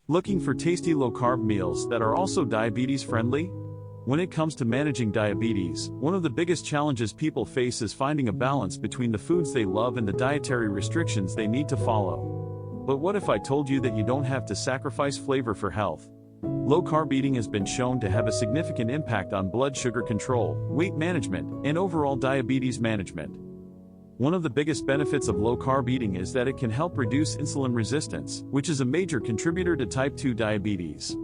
Looking for tasty low-carb meals that are also diabetes-friendly? When it comes to managing diabetes, one of the biggest challenges people face is finding a balance between the foods they love and the dietary restrictions they need to follow. But what if I told you that you don't have to sacrifice flavor for health? Low-carb eating has been shown to have a significant impact on blood sugar control, weight management, and overall diabetes management. One of the biggest benefits of low-carb eating is that it can help reduce insulin resistance, which is a major contributor to type 2 diabetes.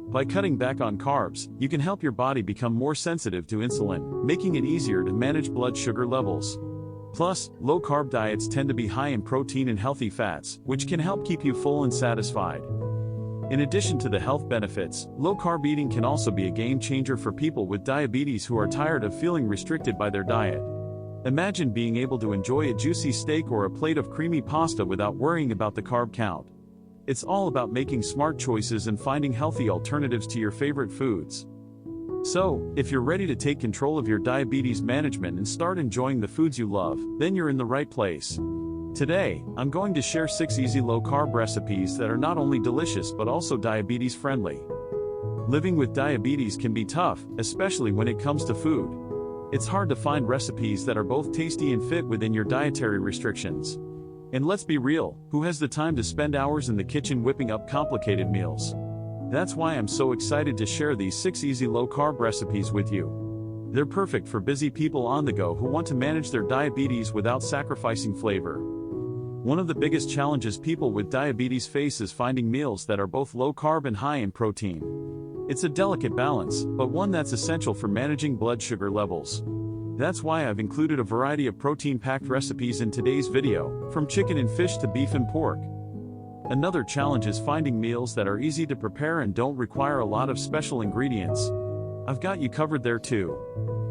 By cutting back on carbs, you can help your body become more sensitive to insulin, making it easier to manage blood sugar levels. Plus, low-carb diets tend to be high in protein and healthy fats, which can help keep you full and satisfied. In addition to the health benefits, low-carb eating can also be a game-changer for people with diabetes who are tired of feeling restricted by their diet. Imagine being able to enjoy a juicy steak or a plate of creamy pasta without worrying about the carb count. It's all about making smart choices and finding healthy alternatives to your favorite foods. So, if you're ready to take control of your diabetes management and start enjoying the foods you love, then you're in the right place. Today, I'm going to share 6 easy low-carb recipes that are not only delicious but also diabetes-friendly. Living with diabetes can be tough, especially when it comes to food. It's hard to find recipes that are both tasty and fit within your dietary restrictions. And let's be real, who has the time to spend hours in the kitchen whipping up complicated meals? That's why I'm so excited to share these 6 easy low-carb recipes with you. They're perfect for busy people on the go who want to manage their diabetes without sacrificing flavor. One of the biggest challenges people with diabetes face is finding meals that are both low-carb and high in protein. It's a delicate balance, but one that's essential for managing blood sugar levels. That's why I've included a variety of protein-packed recipes in today's video, from chicken and fish to beef and pork. Another challenge is finding meals that are easy to prepare and don't require a lot of special ingredients. I've got you covered there too.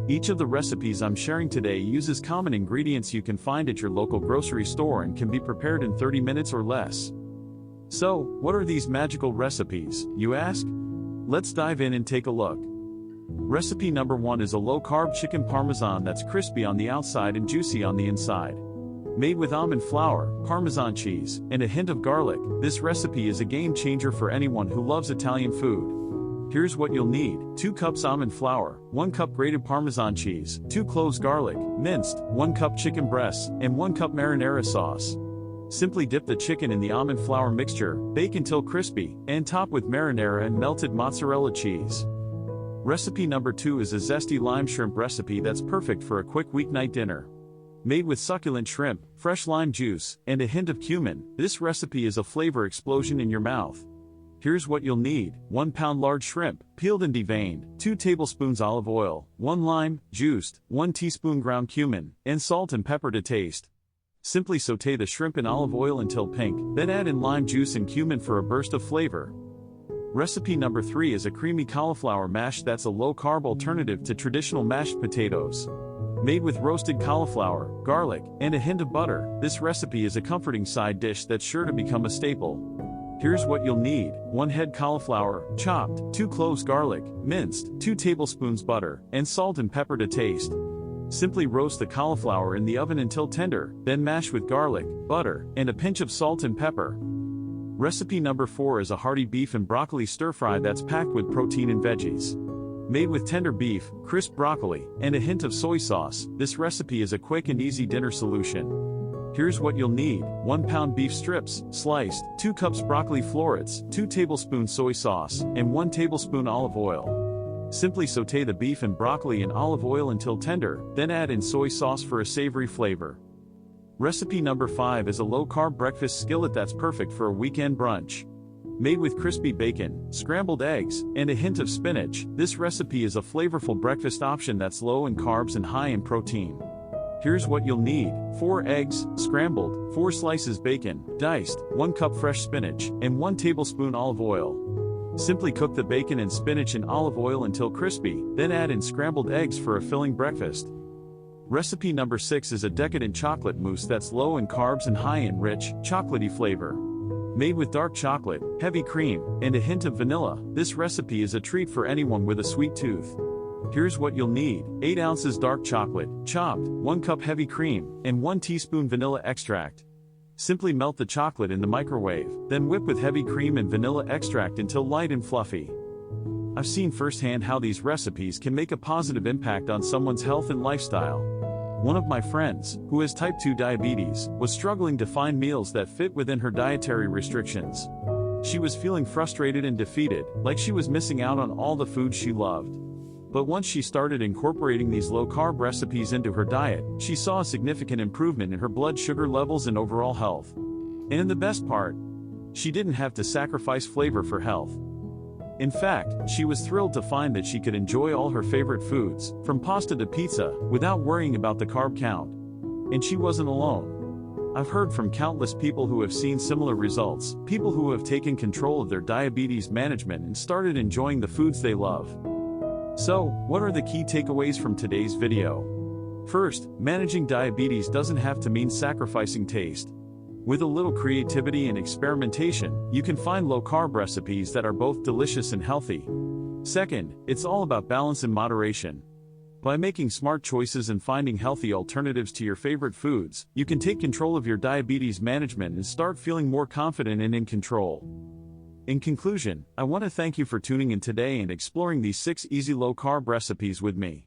Each of the recipes I'm sharing today uses common ingredients you can find at your local grocery store and can be prepared in 30 minutes or less. So, what are these magical recipes, you ask? Let's dive in and take a look. Recipe number 1 is a low-carb chicken parmesan that's crispy on the outside and juicy on the inside. Made with almond flour, Parmesan cheese, and a hint of garlic, this recipe is a game-changer for anyone who loves Italian food. Here's what you'll need: 2 cups almond flour, 1 cup grated Parmesan cheese, 2 cloves garlic, minced, 1 cup chicken breasts, and 1 cup marinara sauce. Simply dip the chicken in the almond flour mixture, bake until crispy, and top with marinara and melted mozzarella cheese. Recipe number 2 is a zesty lime shrimp recipe that's perfect for a quick weeknight dinner. Made with succulent shrimp, fresh lime juice, and a hint of cumin, this recipe is a flavor explosion in your mouth. Here's what you'll need: 1 pound large shrimp, peeled and deveined, 2 tablespoons olive oil, 1 lime, juiced, 1 teaspoon ground cumin, and salt and pepper to taste. Simply sauté the shrimp in olive oil until pink, then add in lime juice and cumin for a burst of flavor. Recipe number 3 is a creamy cauliflower mash that's a low-carb alternative to traditional mashed potatoes. Made with roasted cauliflower, garlic, and a hint of butter, this recipe is a comforting side dish that's sure to become a staple. Here's what you'll need: 1 head cauliflower, chopped, 2 cloves garlic, minced, 2 tablespoons butter, and salt and pepper to taste. Simply roast the cauliflower in the oven until tender, then mash with garlic, butter, and a pinch of salt and pepper. Recipe number 4 is a hearty beef and broccoli stir-fry that's packed with protein and veggies. Made with tender beef, crisp broccoli, and a hint of soy sauce, this recipe is a quick and easy dinner solution. Here's what you'll need: 1 pound beef strips, sliced, 2 cups broccoli florets, 2 tablespoons soy sauce, and 1 tablespoon olive oil. Simply sauté the beef and broccoli in olive oil until tender, then add in soy sauce for a savory flavor. Recipe number 5 is a low-carb breakfast skillet that's perfect for a weekend brunch. Made with crispy bacon, scrambled eggs, and a hint of spinach, this recipe is a flavorful breakfast option that's low in carbs and high in protein. Here's what you'll need: 4 eggs, scrambled, 4 slices bacon, diced, 1 cup fresh spinach, and 1 tablespoon olive oil. Simply cook the bacon and spinach in olive oil until crispy, then add in scrambled eggs for a filling breakfast. Recipe number 6 is a decadent chocolate mousse that's low in carbs and high in rich, chocolatey flavor. Made with dark chocolate, heavy cream, and a hint of vanilla, this recipe is a treat for anyone with a sweet tooth. Here's what you'll need: 8 ounces dark chocolate, chopped, 1 cup heavy cream, and 1 teaspoon vanilla extract. Simply melt the chocolate in the microwave, then whip with heavy cream and vanilla extract until light and fluffy. I've seen firsthand how these recipes can make a positive impact on someone's health and lifestyle. One of my friends, who has type 2 diabetes, was struggling to find meals that fit within her dietary restrictions. She was feeling frustrated and defeated, like she was missing out on all the foods she loved. But once she started incorporating these low-carb recipes into her diet, she saw a significant improvement in her blood sugar levels and overall health. And the best part, she didn't have to sacrifice flavor for health. In fact, she was thrilled to find that she could enjoy all her favorite foods, from pasta to pizza, without worrying about the carb count. And she wasn't alone. I've heard from countless people who have seen similar results, people who have taken control of their diabetes management and started enjoying the foods they love. So, what are the key takeaways from today's video? First, managing diabetes doesn't have to mean sacrificing taste. With a little creativity and experimentation, you can find low-carb recipes that are both delicious and healthy. Second, it's all about balance and moderation. By making smart choices and finding healthy alternatives to your favorite foods, you can take control of your diabetes management and start feeling more confident and in control. In conclusion, I want to thank you for tuning in today and exploring these 6 easy low-carb recipes with me.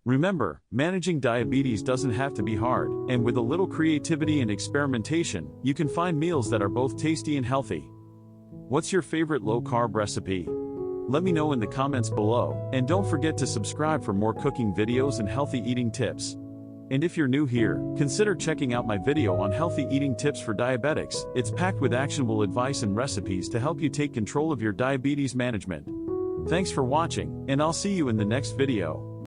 Remember, managing diabetes doesn't have to be hard, and with a little creativity and experimentation, you can find meals that are both tasty and healthy. What's your favorite low-carb recipe? Let me know in the comments below, and don't forget to subscribe for more cooking videos and healthy eating tips. And if you're new here, consider checking out my video on healthy eating tips for diabetics. It's packed with actionable advice and recipes to help you take control of your diabetes management. Thanks for watching, and I'll see you in the next video.